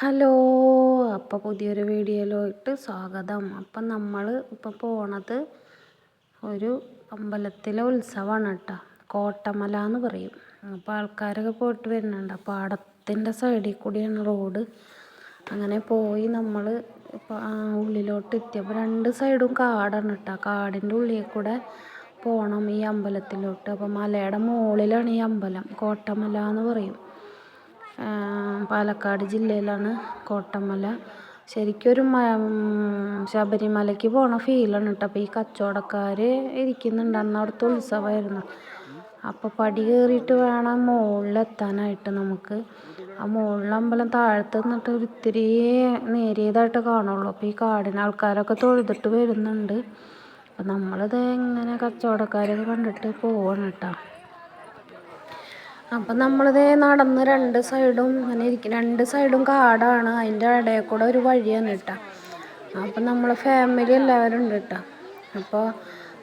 Hello. അപ്പോൾ പുതിയൊരു വീഡിയോയിലോട്ട് സ്വാഗതം. അപ്പം നമ്മൾ ഇപ്പോൾ പോണത് ഒരു അമ്പലത്തിലെ ഉത്സവമാണ് കേട്ടോ. കോട്ടമല എന്ന് പറയും. അപ്പോൾ ആൾക്കാരൊക്കെ പോയിട്ട് വരുന്നുണ്ട്. പാടത്തിൻ്റെ സൈഡിൽ കൂടിയാണ് റോഡ്. അങ്ങനെ പോയി നമ്മൾ ഇപ്പോൾ ഉള്ളിലോട്ട് എത്തിയപ്പോൾ രണ്ട് സൈഡും കാടാണ് കേട്ടോ. കാടിൻ്റെ ഉള്ളിൽ കൂടെ പോകണം ഈ അമ്പലത്തിലോട്ട്. അപ്പോൾ മലയുടെ മുകളിലാണ് ഈ അമ്പലം. കോട്ടമല എന്ന് പറയും. പാലക്കാട് ജില്ലയിലാണ് കോട്ടമല. ശരിക്കൊരു ശബരിമലയ്ക്ക് പോണ ഫീലാണ് കേട്ടോ. അപ്പോൾ ഈ കച്ചവടക്കാർ ഇരിക്കുന്നുണ്ട്. അന്ന് അവിടുത്തെ ഉത്സവമായിരുന്നു. അപ്പോൾ പടി കയറിയിട്ട് വേണം മുകളിലെത്താനായിട്ട് നമുക്ക്. ആ മുകളിലെ അമ്പലം താഴത്ത് നിന്നിട്ട് ഒരിത്തിരി നേരിയതായിട്ട് കാണുള്ളൂ. അപ്പോൾ ഈ കാടിന് ആൾക്കാരൊക്കെ തൊഴുതിട്ട് വരുന്നുണ്ട്. അപ്പോൾ നമ്മളിത് ഇങ്ങനെ കച്ചവടക്കാരൊക്കെ കണ്ടിട്ട് പോവാണ് കേട്ടോ. അപ്പം നമ്മളിത് നടന്ന് രണ്ട് സൈഡും ഇങ്ങനെ ഇരിക്കും. രണ്ട് സൈഡും കാടാണ്. അതിൻ്റെ ഇടയിൽ കൂടെ ഒരു വഴിയാണ് കേട്ടോ. അപ്പം നമ്മൾ ഫാമിലി എല്ലാവരും ഉണ്ട് കേട്ടോ. അപ്പോൾ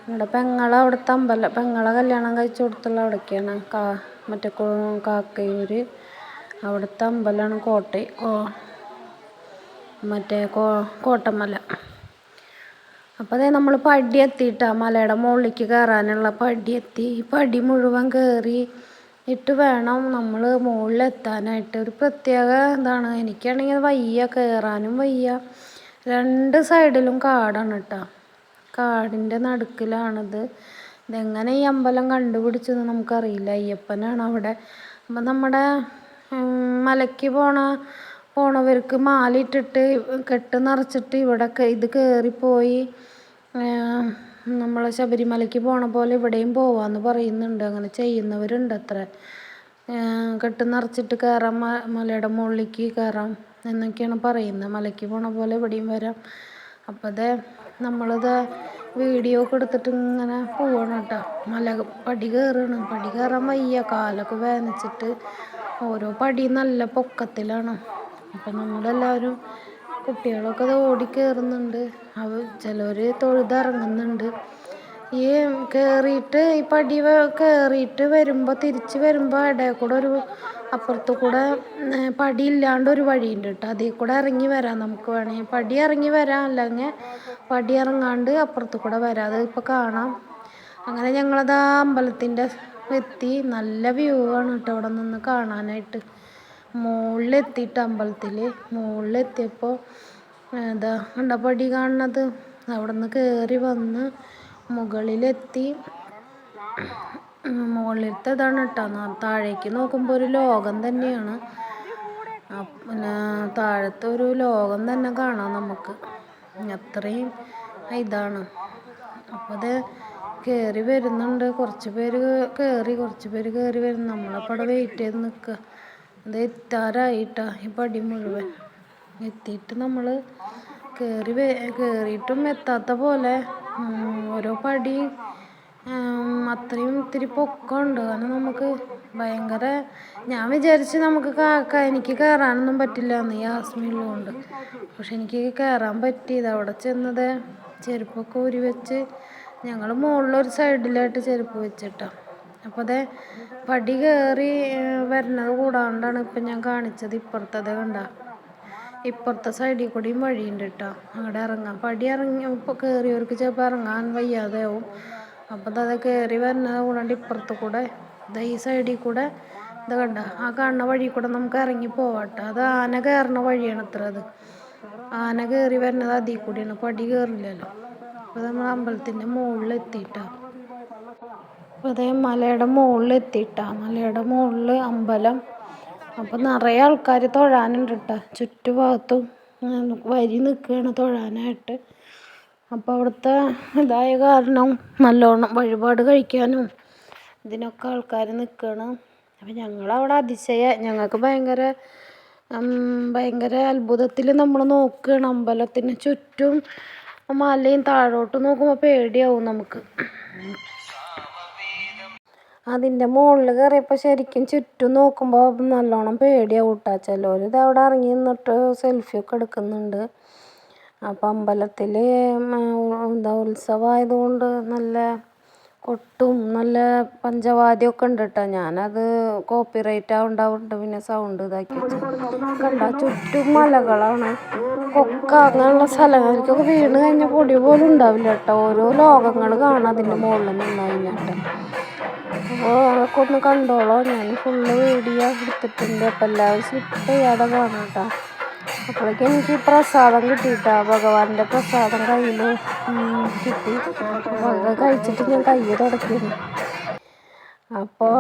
നമ്മുടെ പെങ്ങളെ അവിടുത്തെ പെങ്ങളെ കല്യാണം കഴിച്ചു കൊടുത്തുള്ള അവിടേക്കാണ് മറ്റേ കാക്കയൂർ അവിടുത്തെ അമ്പലമാണ് കോട്ടമല. അപ്പോൾ അതേ നമ്മൾ പടി എത്തിയിട്ടാണ് മലയുടെ മുകളിലേക്ക് കയറാനുള്ള പടി എത്തി. ഈ പടി മുഴുവൻ കയറി ഇട്ട് വേണം നമ്മൾ മുകളിലെത്താനായിട്ട്. ഒരു പ്രത്യേക ഇതാണ്. എനിക്കാണെങ്കിൽ വയ്യ, കയറാനും വയ്യ. രണ്ട് സൈഡിലും കാടാണ് കേട്ടോ. കാടിൻ്റെ നടുക്കിലാണിത്. ഇതെങ്ങനെ ഈ അമ്പലം കണ്ടുപിടിച്ചെന്ന് നമുക്കറിയില്ല. അയ്യപ്പനാണ് അവിടെ. അപ്പം നമ്മുടെ മലയ്ക്ക് പോണവർക്ക് മാലയിട്ടിട്ട് കെട്ട് നിറച്ചിട്ട് ഇവിടെ ഇത് കയറിപ്പോയി നമ്മൾ ശബരിമലയ്ക്ക് പോണ പോലെ ഇവിടെയും പോവാമെന്ന് പറയുന്നുണ്ട്. അങ്ങനെ ചെയ്യുന്നവരുണ്ട് അത്ര. കെട്ട് നിറച്ചിട്ട് കയറാം, മലയുടെ മുകളിലേക്ക് കയറാം എന്നൊക്കെയാണ് പറയുന്നത്. മലയ്ക്ക് പോണ പോലെ ഇവിടെയും വരാം. അപ്പോൾ നമ്മളിത് വീഡിയോ ഒക്കെ എടുത്തിട്ട് ഇങ്ങനെ പോവാണ് കേട്ടോ. പടി കയറാൻ വയ്യ, കാലൊക്കെ വേദനിച്ചിട്ട്. ഓരോ പടി നല്ല പൊക്കത്തിലാണ്. അപ്പം നമ്മളെല്ലാവരും കുട്ടികളൊക്കെ ഓടി കയറുന്നുണ്ട്. ചിലർ തൊഴുതിറങ്ങുന്നുണ്ട്. ഈ കയറിയിട്ട് ഈ പടി കയറിയിട്ട് വരുമ്പോൾ തിരിച്ച് വരുമ്പോൾ ഇടയിൽ കൂടെ അപ്പുറത്ത് കൂടെ പടി ഇല്ലാണ്ട് ഒരു വഴിയുണ്ട് കേട്ടോ. അതിൽ കൂടെ ഇറങ്ങി വരാം. നമുക്ക് വേണമെങ്കിൽ പടി ഇറങ്ങി വരാം, അല്ലെങ്കിൽ പടി ഇറങ്ങാണ്ട് അപ്പുറത്ത് കൂടെ വരാം. അത് ഇപ്പോൾ കാണാം. അങ്ങനെ ഞങ്ങളത് ആ അമ്പലത്തിൻ്റെ എത്തി. നല്ല വ്യൂ ആണ് കേട്ടോ അവിടെ നിന്ന് കാണാനായിട്ട്. മുകളിലെത്തിയിട്ട് അമ്പലത്തിൽ മുകളിലെത്തിയപ്പോൾ കണ്ട പടി കാണുന്നത്. അവിടെ നിന്ന് കയറി വന്ന് മുകളിലെത്തി. മുകളിലത്തെ ഇതാണ് കേട്ടോ. താഴേക്ക് നോക്കുമ്പോൾ ഒരു ലോകം തന്നെയാണ്. പിന്നെ താഴത്തെ ഒരു ലോകം തന്നെ കാണാം നമുക്ക്. അത്രയും ഇതാണ്. അപ്പോൾ അത് കയറി വരുന്നുണ്ട്. കുറച്ച് പേര് കയറി വരുന്നു. നമ്മളപ്പോൾ അവിടെ വെയിറ്റ് ചെയ്ത് നിൽക്കുക. അത് എത്താറായിട്ടാ ഈ പടി മുഴുവൻ എത്തിയിട്ട് നമ്മൾ കയറിയിട്ടും എത്താത്ത പോലെ ഓരോ പടി അത്രയും ഇത്തിരി പൊക്കമുണ്ട്. കാരണം നമുക്ക് ഭയങ്കര, ഞാൻ വിചാരിച്ച് എനിക്ക് കയറാനൊന്നും പറ്റില്ല എന്ന്, ഈ ആസ്മയുള്ളതുകൊണ്ട്. പക്ഷെ എനിക്ക് കയറാൻ പറ്റിയത്. അവിടെ ചെന്നത് ചെരുപ്പൊക്കെ ഊരി വെച്ച് ഞങ്ങൾ മുകളിലൊരു സൈഡിലായിട്ട് ചെരുപ്പ് വെച്ചിട്ടാണ്. അപ്പോൾ പടി കയറി വരുന്നത് കൂടാണ്ടാണ് ഇപ്പം ഞാൻ കാണിച്ചത്. ഇപ്പുറത്തത് കണ്ട, ഇപ്പുറത്തെ സൈഡിൽ കൂടിയും വഴിയുണ്ട് കേട്ടോ. അങ്ങോട്ട് ഇറങ്ങാം. പടി ഇപ്പോൾ കയറിയവർക്ക് ചിലപ്പോൾ ഇറങ്ങാൻ വയ്യാതെയാവും. അപ്പോൾ അത് കയറി വരുന്നത് കൂടാണ്ട് ഇപ്പുറത്ത് കൂടെ ഈ സൈഡിൽ കൂടെ കണ്ട, ആ കാണുന്ന വഴി കൂടെ നമുക്ക് ഇറങ്ങി പോവാട്ടോ. അത് ആന കയറുന്ന വഴിയാണ് അത്ര. അത് ആന കയറി വരുന്നത് അതിൽ കൂടിയാണ്. പടി കയറില്ലല്ലോ. അപ്പോൾ നമ്മൾ അമ്പലത്തിൻ്റെ മുകളിലെത്തിയിട്ടാണ്. അപ്പോൾ മലയുടെ മുകളിൽ അമ്പലം. അപ്പോൾ നിറയെ ആൾക്കാർ തൊഴാനുണ്ട് കേട്ടോ. ചുറ്റുഭാഗത്തും വരി നിൽക്കുകയാണ് തൊഴാനായിട്ട്. അപ്പോൾ അവിടുത്തെ ഇതായ കാരണം നല്ലോണം വഴിപാട് കഴിക്കാനും ഇതിനൊക്കെ ആൾക്കാർ നിൽക്കുകയാണ്. അപ്പം ഞങ്ങളവിടെ ഞങ്ങൾക്ക് ഭയങ്കര അത്ഭുതത്തിൽ നമ്മൾ നോക്കുകയാണ്. അമ്പലത്തിന് ചുറ്റും മലയും താഴോട്ട് നോക്കുമ്പോൾ പേടിയാവും നമുക്ക്. അതിൻ്റെ മുകളിൽ കയറിയപ്പോൾ ശരിക്കും ചുറ്റും നോക്കുമ്പോൾ നല്ലോണം പേടിയാവും കേട്ടോ. ചിലവർ അവിടെ ഇറങ്ങി നിന്നിട്ട് സെൽഫിയൊക്കെ എടുക്കുന്നുണ്ട്. അപ്പം അമ്പലത്തിൽ ഉത്സവമായതുകൊണ്ട് നല്ല കൊട്ടും നല്ല പഞ്ചവാദ്യമൊക്കെ ഉണ്ട് കേട്ടോ. ഞാനത് കോപ്പിറൈറ്റ് ആവുണ്ടാവുന്നുണ്ട്, പിന്നെ സൗണ്ട് ഇതാക്കി വെച്ചു. കണ്ട ചുറ്റും മലകളാണ്, കൊക്ക അങ്ങനെയുള്ള സ്ഥലങ്ങൾക്കൊക്കെ വീണ് കഴിഞ്ഞാൽ പൊടി പോലും ഉണ്ടാവില്ല കേട്ടോ. ഓരോ ലോകങ്ങൾ കാണാം അതിൻ്റെ മുകളിൽ നിന്ന് കഴിഞ്ഞിട്ട്. അപ്പോൾ അതൊക്കെ ഒന്ന് കണ്ടോളോ. ഞാൻ ഫുള്ള് വീഡിയോ എടുത്തിട്ടുണ്ട്. അപ്പം എല്ലാവരും സ്ലിപ്പ് ചെയ്യാതെ കാണാം കേട്ടോ. അപ്പോഴേക്കും എനിക്ക് പ്രസാദം കിട്ടിയിട്ടാ, ഭഗവാന്റെ പ്രസാദം കയ്യിൽ കിട്ടി. അപ്പോൾ അത് കഴിച്ചിട്ട് ഞാൻ കൈ തുടക്കുന്നു. അപ്പോൾ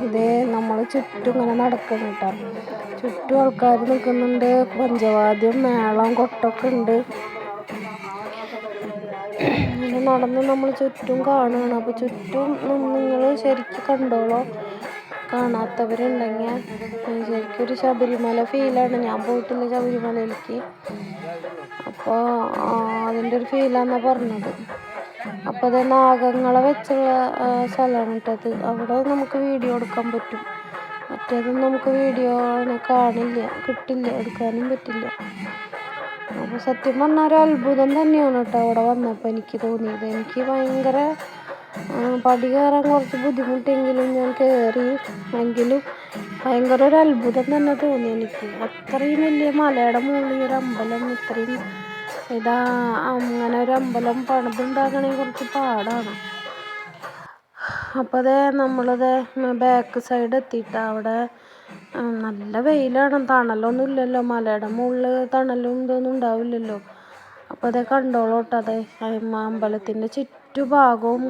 ഇതേ നമ്മൾ ചുറ്റും ഇങ്ങനെ നടക്കണം കേട്ടോ. ചുറ്റും ആൾക്കാർ നിൽക്കുന്നുണ്ട്, പഞ്ചവാദ്യം മേളം കൊട്ടൊക്കെ ഉണ്ട്. അങ്ങനെ നടന്ന് നമ്മൾ ചുറ്റും കാണുകയാണ്. അപ്പോൾ ചുറ്റും നിങ്ങൾ ശരിക്കും കണ്ടോളോ. കാണാത്തവരുണ്ടെങ്കിൽ ശരിക്കും ഒരു ശബരിമല ഫീലാണ്. ഞാൻ പോയിട്ടില്ല ശബരിമലയിലേക്ക്. അപ്പോൾ അതിൻ്റെ ഒരു ഫീലാണെന്നാണ് പറഞ്ഞത്. അപ്പോൾ അത് നാഗങ്ങളെ വെച്ചുള്ള സ്ഥലമാണ് കേട്ടത്. അവിടെ നമുക്ക് വീഡിയോ എടുക്കാൻ പറ്റും. മറ്റേതൊന്നും നമുക്ക് വീഡിയോ കാണില്ല, കിട്ടില്ല, എടുക്കാനും പറ്റില്ല. അപ്പോൾ സത്യം പറഞ്ഞാൽ ഒരു അത്ഭുതം തന്നെയാണ് കേട്ടോ അവിടെ വന്നപ്പോൾ എനിക്ക് തോന്നിയത്. എനിക്ക് ഭയങ്കര പടി കയറാൻ കുറച്ച് ബുദ്ധിമുട്ടെങ്കിലും ഞാൻ കയറി. എങ്കിലും ഭയങ്കര ഒരു അത്ഭുതം തന്നെ തോന്നി എനിക്ക്. അത്രയും വലിയ മലയുടെ മുകളിൽ ഒരു അമ്പലം, ഇത്രയും അങ്ങനെ ഒരു അമ്പലം പണിതുണ്ടാക്കണമെങ്കിൽ കുറച്ച് പാടാണ്. അപ്പോൾ നമ്മളത് ബാക്ക് സൈഡ് എത്തിയിട്ട് അവിടെ നല്ല വെയിലാണ്, തണലൊന്നും ഇല്ലല്ലോ. മലയുടെ മുകളിൽ തണലും ഇതൊന്നും ഉണ്ടാവില്ലല്ലോ. അപ്പോൾ അതേ കണ്ടോളൂ കേട്ടോ. അതെ അമ്പലത്തിൻ്റെ ചുറ്റുഭാഗവും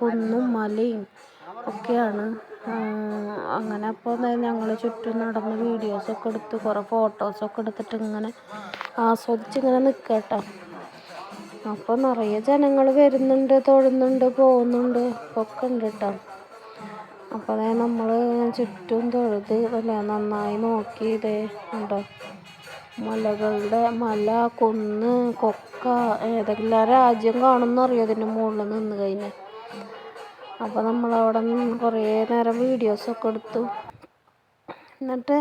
കുന്നും മലയും ഒക്കെയാണ്. അങ്ങനെ അപ്പോൾ ഞങ്ങൾ ചുറ്റും നടന്ന് വീഡിയോസൊക്കെ എടുത്ത് കുറേ ഫോട്ടോസൊക്കെ എടുത്തിട്ട് ഇങ്ങനെ ആസ്വദിച്ചിങ്ങനെ നിൽക്കുക കേട്ടോ. അപ്പോൾ നിറയെ ജനങ്ങൾ വരുന്നുണ്ട്, തൊഴുന്നുണ്ട്, പോകുന്നുണ്ട്, ഒക്കെ ഉണ്ട് കേട്ടോ. അപ്പോൾ അതേ നമ്മൾ ചുറ്റും തൊഴുത് നന്നായി നോക്കി. ഇതേ ഉണ്ടോ മല, കുന്ന്, കൊക്ക, ഏതെല്ലാം രാജ്യം കാണുമെന്നറിയോ ഇതിൻ്റെ മുകളിൽ നിന്ന് കഴിഞ്ഞാൽ. അപ്പോൾ നമ്മളവിടെ നിന്ന് കുറേ നേരം വീഡിയോസൊക്കെ എടുത്തു. എന്നിട്ട്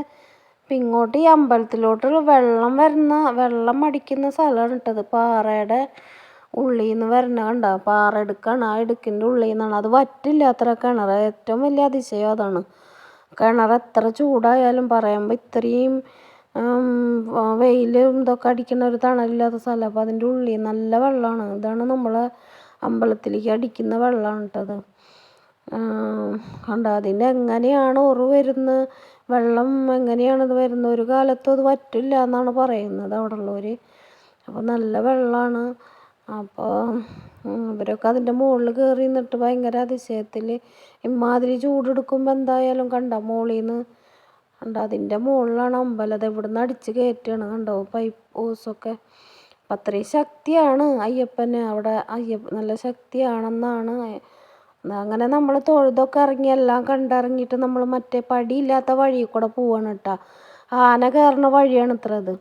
ഇങ്ങോട്ട് ഈ അമ്പലത്തിലോട്ട് വെള്ളം അടിക്കുന്ന സ്ഥലമാണ് ഇട്ടത്. പാറയുടെ ഉള്ളിൽ നിന്ന് വരണ കണ്ട, പാറ എടുക്കാണ്. ആ ഇടുക്കിൻ്റെ ഉള്ളിൽ നിന്നാണ്. അത് വറ്റില്ലാത്ര കിണർ. ഏറ്റവും വലിയ അതിശയം അതാണ്. കിണർ എത്ര ചൂടായാലും പറയുമ്പോൾ ഇത്രയും വെയിലും ഇതൊക്കെ അടിക്കുന്ന ഒരു തണലില്ലാത്ത സ്ഥലം. അപ്പോൾ അതിൻ്റെ ഉള്ളിൽ നല്ല വെള്ളമാണ്. ഇതാണ് നമ്മളെ അമ്പലത്തിലേക്ക് അടിക്കുന്ന വെള്ളമാണ് ഇട്ടത്. കണ്ട അതിൻ്റെ എങ്ങനെയാണ് വരുന്നത്, വെള്ളം എങ്ങനെയാണിത് വരുന്നത്. ഒരു കാലത്തും അത് വറ്റില്ല എന്നാണ് പറയുന്നത് അവിടെ ഉള്ളവർ. അപ്പോൾ നല്ല വെള്ളമാണ്. അപ്പോൾ ഇവരൊക്കെ അതിൻ്റെ മുകളിൽ കയറി നിന്നിട്ട് ഭയങ്കര അതിശയത്തിൽ ഇമാതിരി ചൂടെടുക്കുമ്പോൾ എന്തായാലും കണ്ട മുകളിൽ നിന്ന് കണ്ട അതിൻ്റെ മുകളിലാണ് അമ്പലം. അത് ഇവിടുന്ന് അടിച്ച് കയറ്റുകയാണ്. കണ്ടോ പൈപ്പ് ഓസൊക്കെ. അപ്പം അത്രയും ശക്തിയാണ് അയ്യപ്പന് അവിടെ. നല്ല ശക്തിയാണെന്നാണ്. അങ്ങനെ നമ്മൾ തൊഴുതൊക്കെ ഇറങ്ങി എല്ലാം കണ്ടിറങ്ങിയിട്ട് നമ്മൾ മറ്റേ പടിയില്ലാത്ത വഴി കൂടെ പോവാണ് കേട്ടോ. ആന കയറുന്ന വഴിയാണ് ഇത്ര അത്.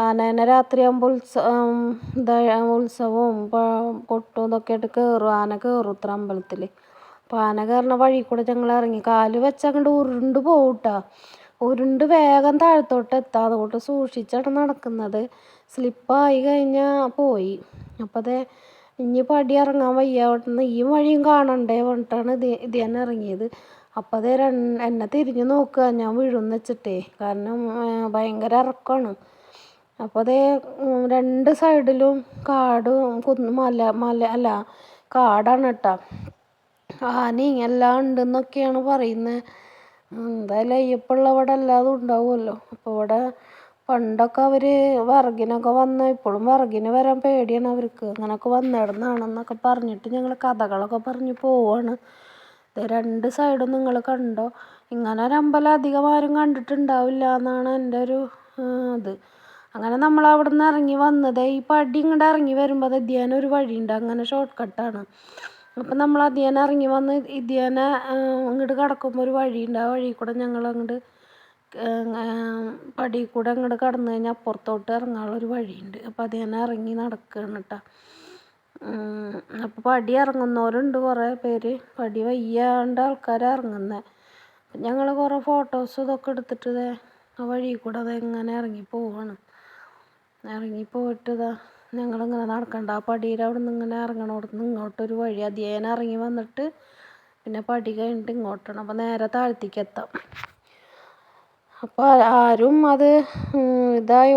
ആനേനെ രാത്രിയാകുമ്പോൾ ഉത്സവവും കൊട്ടും ഇതൊക്കെ ആയിട്ട് കയറും. ആന കയറും ഇത്ര അമ്പലത്തിൽ. അപ്പോൾ ആന കയറുന്ന വഴി കൂടെ ഞങ്ങൾ ഇറങ്ങി. കാല് വെച്ച് അങ്ങോട്ട് ഉരുണ്ട് പോകും കേട്ടോ. ഉരുണ്ട് വേഗം താഴത്തോട്ട് എത്താം. അതുകൊണ്ട് സൂക്ഷിച്ചാണ് നടക്കുന്നത്. സ്ലിപ്പായി കഴിഞ്ഞാൽ പോയി. അപ്പോൾ അതേ ഇനി പടി ഇറങ്ങാൻ വയ്യ, ഈ വഴിയും കാണണ്ടേ പറഞ്ഞിട്ടാണ് ഇത് തന്നെ ഇറങ്ങിയത്. അപ്പോൾ അതേ എന്നെ തിരിഞ്ഞ് നോക്കുക ഞാൻ വീഴുമെന്ന് വെച്ചിട്ടേ. കാരണം ഭയങ്കര ഇറക്കമാണ്. അപ്പോൾ അതേ രണ്ട് സൈഡിലും കാടും കാടാണ് കേട്ടോ. ആനയും എല്ലാം ഉണ്ടെന്നൊക്കെയാണ് പറയുന്നത്. എന്തായാലും അയ്യപ്പുള്ള ഇവിടെ എല്ലാതും ഉണ്ടാവുമല്ലോ. അപ്പോൾ ഇവിടെ പണ്ടൊക്കെ അവർ വിറകിനൊക്കെ ഇപ്പോഴും വിറകിന് വരാൻ പേടിയാണ് അവർക്ക്. അങ്ങനെയൊക്കെ വന്നിടുന്നാണെന്നൊക്കെ പറഞ്ഞിട്ട് ഞങ്ങൾ കഥകളൊക്കെ പറഞ്ഞ് പോവാണ്. രണ്ട് സൈഡും നിങ്ങൾ കണ്ടോ. ഇങ്ങനെ ഒരു അമ്പലം അധികം ആരും കണ്ടിട്ടുണ്ടാവില്ല എന്നാണ് എൻ്റെ ഒരു ഇത്. അങ്ങനെ നമ്മൾ അവിടെ നിന്ന് ഇറങ്ങി വന്നത് ഈ പടി ഇങ്ങോട്ട് ഇറങ്ങി വരുമ്പോൾ അത് ഒരു വഴിയുണ്ട്, അങ്ങനെ ഷോർട്ട് കട്ടാണ്. അപ്പം നമ്മൾ അതിയേനെ ഇറങ്ങി വന്ന് ഇതിയേനെ ഇങ്ങോട്ട് കിടക്കുമ്പോൾ ഒരു വഴിയുണ്ട്. ആ വഴി കൂടെ ഞങ്ങൾ അങ്ങോട്ട് പടി കൂടെ അങ്ങോട്ട് കടന്നു കഴിഞ്ഞാൽ അപ്പുറത്തോട്ട് ഇറങ്ങാനുള്ളൊരു വഴിയുണ്ട്. അപ്പോൾ അതിയേനെ ഇറങ്ങി നടക്കുകയാണ് കേട്ടോ. അപ്പോൾ പടി ഇറങ്ങുന്നവരുണ്ട് കുറേ പേര്. പടി വയ്യാണ്ട് ആൾക്കാർ ഇറങ്ങുന്നത്. ഞങ്ങൾ കുറേ ഫോട്ടോസും ഇതൊക്കെ എടുത്തിട്ട് ആ വഴി കൂടെ അതെങ്ങനെ ഇറങ്ങി പോവാണ്. ഇറങ്ങി പോയിട്ട് ഞങ്ങളിങ്ങനെ നടക്കണ്ട ആ പടിയുടെ അവിടെ നിന്ന് ഇങ്ങനെ ഇറങ്ങണോടത്ത് നിന്ന് ഇങ്ങോട്ടൊരു വഴി അധികം ഇറങ്ങി വന്നിട്ട് പിന്നെ പടി കഴിഞ്ഞിട്ട് ഇങ്ങോട്ടാണ്. അപ്പോൾ നേരെ താഴത്തേക്ക് എത്താം. അപ്പോൾ ആരും അത് ഇതായി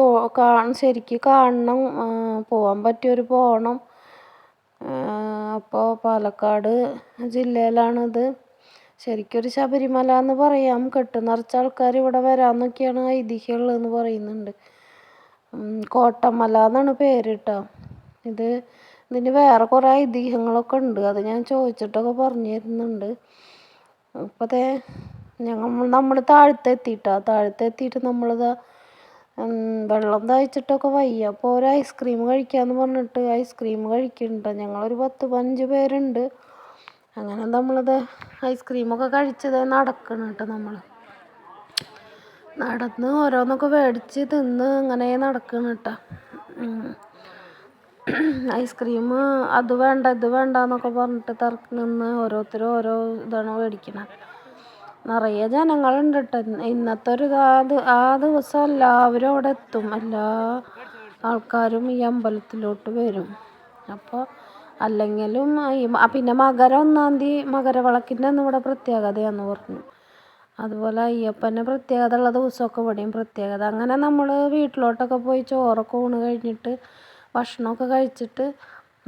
ശരിക്കും കാണണം, പോകാൻ പറ്റിയൊരു പോകണം. അപ്പോൾ പാലക്കാട് ജില്ലയിലാണിത്. ശരിക്കൊരു ശബരിമല എന്ന് പറയാം. കെട്ട് നിറച്ച ആൾക്കാർ ഇവിടെ വരാമെന്നൊക്കെയാണ് ഐതിഹ്യമുള്ളതെന്ന് പറയുന്നുണ്ട്. കോട്ടമല എന്നാണ് പേര് കേട്ടോ. ഇതിന് വേറെ കുറേ ഐതിഹ്യങ്ങളൊക്കെ ഉണ്ട്. അത് ഞാൻ ചോദിച്ചിട്ടൊക്കെ പറഞ്ഞു തരുന്നുണ്ട്. അപ്പോൾ നമ്മൾ താഴത്തെത്തിയിട്ട് നമ്മളിതാ വെള്ളം തയ്ച്ചിട്ടൊക്കെ വയ്യ. അപ്പോൾ ഒരു ഐസ്ക്രീം കഴിക്കാമെന്ന് പറഞ്ഞിട്ട് ഐസ്ക്രീം കഴിക്കുന്നുണ്ട്. ഞങ്ങളൊരു 10-15 പേരുണ്ട്. അങ്ങനെ നമ്മളിത് ഐസ്ക്രീമൊക്കെ കഴിച്ചത് നടക്കണം കേട്ടോ. നമ്മൾ നടന്ന് ഓരോന്നൊക്കെ മേടിച്ച് തിന്ന് അങ്ങനെ നടക്കണം കേട്ടോ. ഐസ്ക്രീം അത് വേണ്ട ഇത് വേണ്ട എന്നൊക്കെ പറഞ്ഞിട്ട് നിന്ന് ഓരോരുത്തരും ഓരോ ഇതാണ് മേടിക്കുന്നത്. നിറയെ ജനങ്ങളുണ്ട് കേട്ടോ. ഇന്നത്തെ ആ ദിവസം എല്ലാവരും അവിടെ എത്തും. എല്ലാ ആൾക്കാരും ഈ അമ്പലത്തിലോട്ട് വരും. അപ്പോൾ അല്ലെങ്കിലും പിന്നെ മകരം 1-ാം തീയതി മകരവിളക്കിൻ്റെ അന്ന് ഇവിടെ പ്രത്യേകതയാന്ന് പറഞ്ഞു. അതുപോലെ അയ്യപ്പൻ്റെ പ്രത്യേകത ഉള്ള ദിവസമൊക്കെ ഇവിടെയും പ്രത്യേകത. അങ്ങനെ നമ്മൾ വീട്ടിലോട്ടൊക്കെ പോയി ചോറൊക്കെ ഊണ് കഴിഞ്ഞിട്ട് ഭക്ഷണമൊക്കെ കഴിച്ചിട്ട്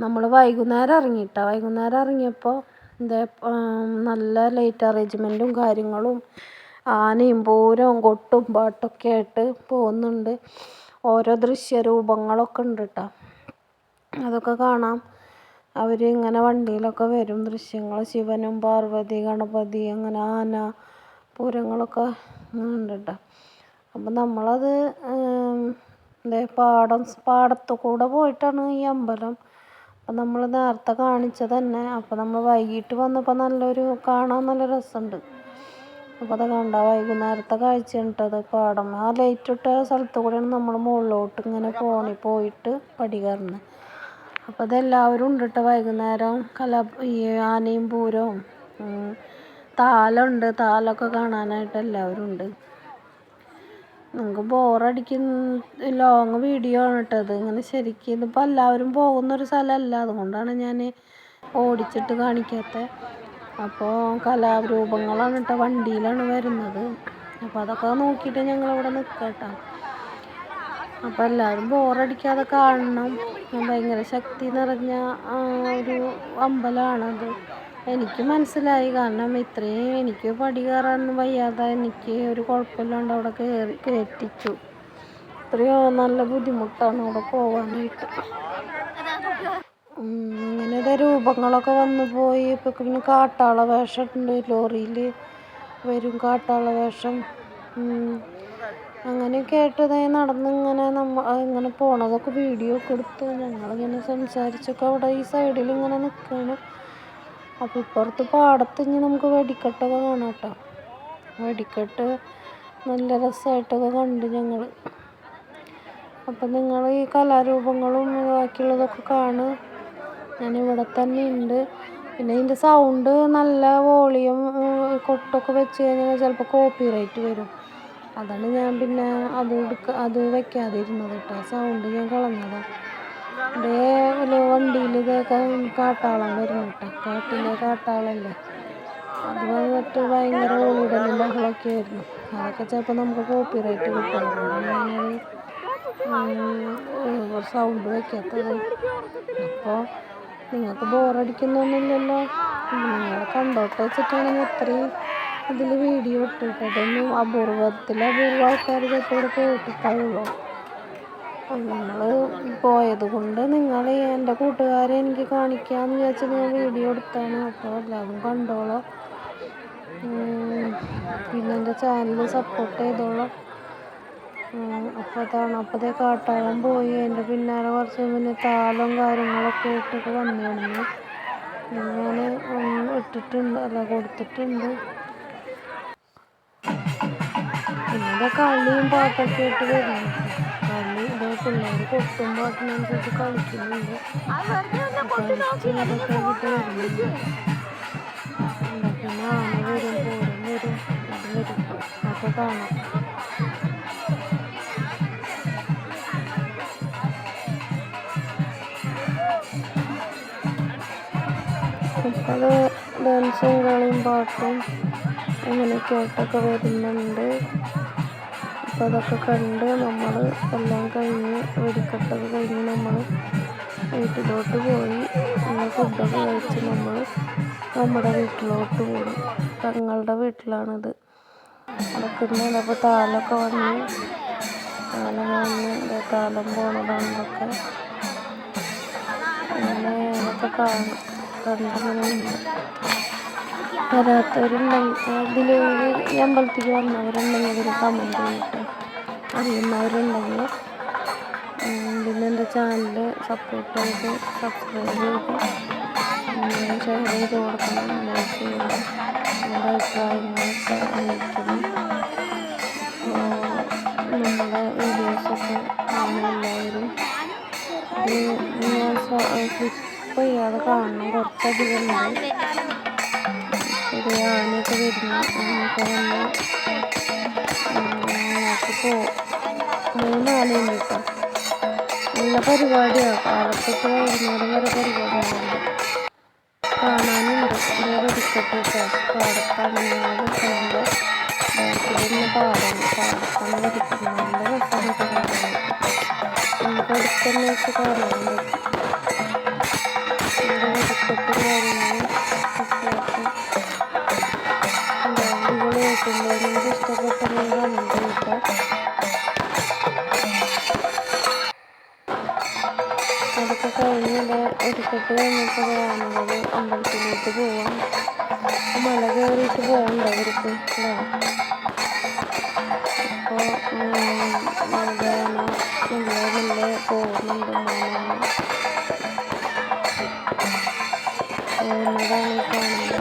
നമ്മൾ വൈകുന്നേരം ഇറങ്ങിയപ്പോൾ നല്ല ലൈറ്റ് അറേഞ്ച്മെൻറ്റും കാര്യങ്ങളും ആനയും പൂരവും കൊട്ടും പാട്ടൊക്കെ ആയിട്ട് പോകുന്നുണ്ട്. ഓരോ ദൃശ്യരൂപങ്ങളൊക്കെ ഉണ്ട് കേട്ടോ. അതൊക്കെ കാണാം. അവർ ഇങ്ങനെ വണ്ടിയിലൊക്കെ വരും. ദൃശ്യങ്ങൾ ശിവനും പാർവതി ഗണപതി അങ്ങനെ ആന പൂരങ്ങളൊക്കെ ഉണ്ട് കേട്ടോ. അപ്പം നമ്മളത് പാടത്തു കൂടെ പോയിട്ടാണ് ഈ അമ്പലം. അപ്പം നമ്മൾ നേരത്തെ കാണിച്ചത് തന്നെ. അപ്പം നമ്മൾ വൈകിട്ട് വന്നപ്പോൾ കാണാൻ നല്ല രസമുണ്ട്. അപ്പോൾ അത് കണ്ട വൈകുന്നേരത്തെ കാഴ്ചയാണ് അത്. പാടം ആ ലൈറ്റ് ഇട്ട സ്ഥലത്ത് കൂടെയാണ് നമ്മൾ മുകളിലോട്ട് ഇങ്ങനെ പോയിട്ട് പടി കയറുന്നത്. അപ്പോൾ അതെല്ലാവരും ഉണ്ട് കേട്ടോ. വൈകുന്നേരം ഈ ആനയും പൂരവും താലമൊക്കെ കാണാനായിട്ട് എല്ലാവരും ഉണ്ട്. നിങ്ങൾക്ക് ബോറടിക്കുന്ന ലോങ് വീഡിയോ ആണ് കേട്ടത്. ഇങ്ങനെ ശരിക്കും ഇതിപ്പോൾ എല്ലാവരും പോകുന്നൊരു സ്ഥലമല്ല. അതുകൊണ്ടാണ് ഞാൻ ഓടിച്ചിട്ട് കാണിക്കാത്തത്. അപ്പോൾ കലാരൂപങ്ങളാണ് കേട്ടോ. വണ്ടിയിലാണ് വരുന്നത്. അപ്പോൾ അതൊക്കെ നോക്കിയിട്ട് ഞങ്ങളിവിടെ നിൽക്കാം കേട്ടോ. അപ്പോൾ എല്ലാവരും ബോറടിക്കാതെ കാണണം. ഭയങ്കര ശക്തി നിറഞ്ഞ ഒരു അമ്പലമാണത്. എനിക്ക് മനസ്സിലായി. കാരണം ഇത്രയും എനിക്ക് പടി കയറാനൊന്നും വയ്യാതെ എനിക്ക് ഒരു കുഴപ്പമില്ലാണ്ട് അവിടെ കയറ്റിച്ചു. ഇത്രയോ നല്ല ബുദ്ധിമുട്ടാണ് അവിടെ പോകാനായിട്ട്. ഇങ്ങനത്തെ രൂപങ്ങളൊക്കെ വന്നു പോയി. ഇപ്പം പിന്നെ കാട്ടാള വേഷം ഉണ്ട്. ലോറിയിൽ വരും കാട്ടാള വേഷം. അങ്ങനെയൊക്കെ ആയിട്ട് നടന്നിങ്ങനെ ഇങ്ങനെ പോണതൊക്കെ വീഡിയോ ഒക്കെ എടുത്ത് ഞങ്ങളിങ്ങനെ സംസാരിച്ചൊക്കെ അവിടെ ഈ സൈഡിൽ ഇങ്ങനെ നിൽക്കുകയാണ്. അപ്പോൾ ഇപ്പുറത്ത് പാടത്ത് നമുക്ക് വെടിക്കെട്ടൊക്കെ കാണാം കേട്ടോ. വെടിക്കെട്ട് നല്ല രസമായിട്ടൊക്കെ കണ്ട് ഞങ്ങൾ. അപ്പം നിങ്ങൾ ഈ കലാരൂപങ്ങളും ബാക്കിയുള്ളതൊക്കെ കാണുക. ഞാനിവിടെ തന്നെ ഉണ്ട്. പിന്നെ ഇതിൻ്റെ സൗണ്ട് നല്ല വോളിയം കൊട്ടൊക്കെ വെച്ച് കഴിഞ്ഞാൽ ചിലപ്പോൾ കോപ്പിറൈറ്റ് വരും. അതാണ് ഞാൻ പിന്നെ അത് വെക്കാതിരുന്നത് കേട്ടോ. സൗണ്ട് ഞാൻ കളഞ്ഞതാണ്. വണ്ടിയിൽ ഇതൊക്കെ കാട്ടാളം വരും കേട്ടോ. കാട്ടിലെ കാട്ടാളല്ലേ. അത് വന്നിട്ട് ഭയങ്കര ഓടലും ബഹളമൊക്കെ ആയിരുന്നു. അതൊക്കെ ചിലപ്പോൾ നമുക്ക് കോപ്പിറൈറ്റ് കിട്ടും. ഞാനത് സൗണ്ട് വയ്ക്കാത്തത്. അപ്പോൾ നിങ്ങൾക്ക് ബോറടിക്കുന്നൊന്നുമില്ലല്ലോ. നിങ്ങൾ കണ്ടോട്ടെ വെച്ചിട്ടാണെങ്കിൽ അത്രയും ഇതിൽ വീഡിയോ ഇട്ടിട്ട് അതൊന്നും അപൂർവ ആൾക്കാർ ചിലപ്പോൾ ഇവിടെ പോയിട്ടുണ്ടാവുള്ളൂ. നമ്മൾ പോയത് കൊണ്ട് എൻ്റെ കൂട്ടുകാരെ എനിക്ക് കാണിക്കാമെന്ന് വിചാരിച്ച് ഞാൻ വീഡിയോ എടുത്താണ്. അപ്പോൾ എല്ലാവരും കണ്ടോളാം. പിന്നെ എൻ്റെ ചാനൽ സപ്പോർട്ട് ചെയ്തോളാം. അപ്പോൾ കാട്ടാളം പോയി. എൻ്റെ പിന്നാലെ കുറച്ച് പിന്നെ താളം കാര്യങ്ങളൊക്കെ ഇട്ടൊക്കെ വന്നിരുന്നു. ഞാൻ കൊടുത്തിട്ടുണ്ട്. പിന്നെ കളിയും പാട്ടൊക്കെ ഇട്ട് വരുന്നു. പിള്ളേർ കൊട്ടും പാട്ടിനനുസരിച്ച് കളിക്കുന്നുണ്ട്. അതൊക്കെ വരുന്നുണ്ട്. പിന്നെ ആന വരും, പൂരം വരും, അത് വരും. അതൊക്കെ കാണാം. അത് ഡാൻസും കളിയും പാട്ടും അങ്ങനെയൊക്കെ ആയിട്ടൊക്കെ വരുന്നുണ്ട്. അപ്പോൾ അതൊക്കെ കണ്ട് നമ്മൾ എല്ലാം കഴിഞ്ഞ് വെടിക്കെട്ടൊക്കെ കഴിഞ്ഞ് നമ്മൾ വീട്ടിലോട്ട് പോയി. ഫുഡൊക്കെ കഴിച്ച് നമ്മൾ നമ്മുടെ വീട്ടിലോട്ട് പോകും. തങ്ങളുടെ വീട്ടിലാണിത് നടക്കുന്നത്. അപ്പോൾ താലൊക്കെ വന്ന് താലം പോണതാണതൊക്കെ അങ്ങനെ അതൊക്കെ കണ്ടിങ്ങനെയുണ്ട്. വരാത്തവരുണ്ടെങ്കിൽ ഇതിൽ ഈ അമ്പലത്തിലേക്ക് വന്നവരുണ്ടെങ്കിൽ ഇതിൽ കമൻറ്റ് ചെയ്തിട്ട് അറിയുന്നവരുണ്ടെങ്കിൽ പിന്നെ എൻ്റെ ചാനൽ സപ്പോർട്ട് ചെയ്ത് സബ്സ്ക്രൈബ് ചെയ്ത് ഷെയർ ചെയ്ത് കൊടുക്കണം. ലൈക്ക് ചെയ്യണം. നമ്മുടെ അഭിപ്രായങ്ങളൊക്കെ അറിയിക്കണം. നമ്മുടെ വീഡിയോസൊക്കെ കാണുന്ന എല്ലാവരും സ്ലിപ്പ് ചെയ്യാതെ കാണണം. കുറച്ചധികം ഉണ്ട്. ഒരു ആനയൊക്കെ വരുന്നു. ആനയൊക്കെ വന്ന് ഞങ്ങൾക്ക് 3 ആനയുണ്ട് കേട്ടോ. നല്ല പരിപാടിയാണ്. കാലത്തൊട്ട് വൈകുന്നേരം വരെ പരിപാടികളുണ്ട്. കാണാനുണ്ട്. ഇതേ വെടിക്കെട്ട് കേട്ടോ. പാടത്താണ് ഞങ്ങൾ കാണുമ്പോൾ ബാക്കിലൊന്ന് പാടത്താണ് വെടിക്കുന്നത്. നല്ല രസമാണ് കാണാനായിട്ട്. നമുക്ക് അടുത്തന്നെ വെച്ച് കാണാനും പറ്റും. നമ്മുടെ വെടിക്കെട്ടും കാര്യങ്ങളും അടിപൊളിയായിട്ടുണ്ട്. നിങ്ങൾക്ക് ഇഷ്ടപ്പെട്ടെങ്കിൽ കമൻറ്റ് ചെയ്യട്ടോ. അതൊക്കെ കഴിഞ്ഞത് വെടിക്കെട്ട് കഴിഞ്ഞപ്പോൾ ആനകൾ അമ്പലത്തിലേക്ക് പോവാം. മല കയറിയിട്ട് പോകണ്ട അവർക്ക് അല്ലേ. അപ്പോൾ മെല്ലെ പോകുന്നുണ്ട്. പോകുന്നതാണ് ഈ കാണുന്നത്.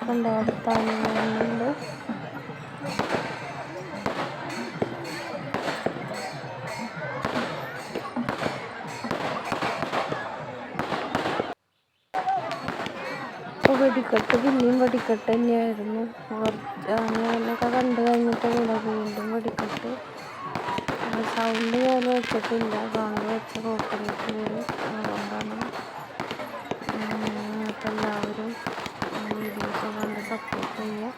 കണ്ടോ അടുത്താണ് പോകുന്നുണ്ട്. അപ്പോൾ വെടിക്കെട്ട് പിന്നെയും വെടിക്കെട്ട് തന്നെയായിരുന്നു. ആനകളൊക്കെ കണ്ടു കഴിഞ്ഞിട്ട് വീണ്ടും വെടിക്കെട്ട്. സൗണ്ട് ഞാൻ വെച്ചിട്ടില്ല. സൗണ്ട് വെച്ച കോപ്പറേറ്റ് വരും. അതുകൊണ്ടാണ്. അപ്പോൾ എല്ലാവരും വീഡിയോസ് കണ്ട് സപ്പോർട്ട് ചെയ്യുക.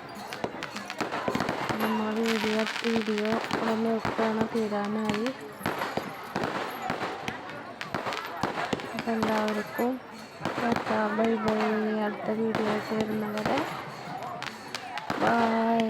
നമ്മൾ വീഡിയോ ഇവിടെ നിർത്തുകയാണ്. തീരാനായി. അപ്പോൾ എല്ലാവർക്കും ബൈ ബൈ. അടുത്ത വീഡിയോ ആയിട്ട് വരുന്നവരെ ബൈ.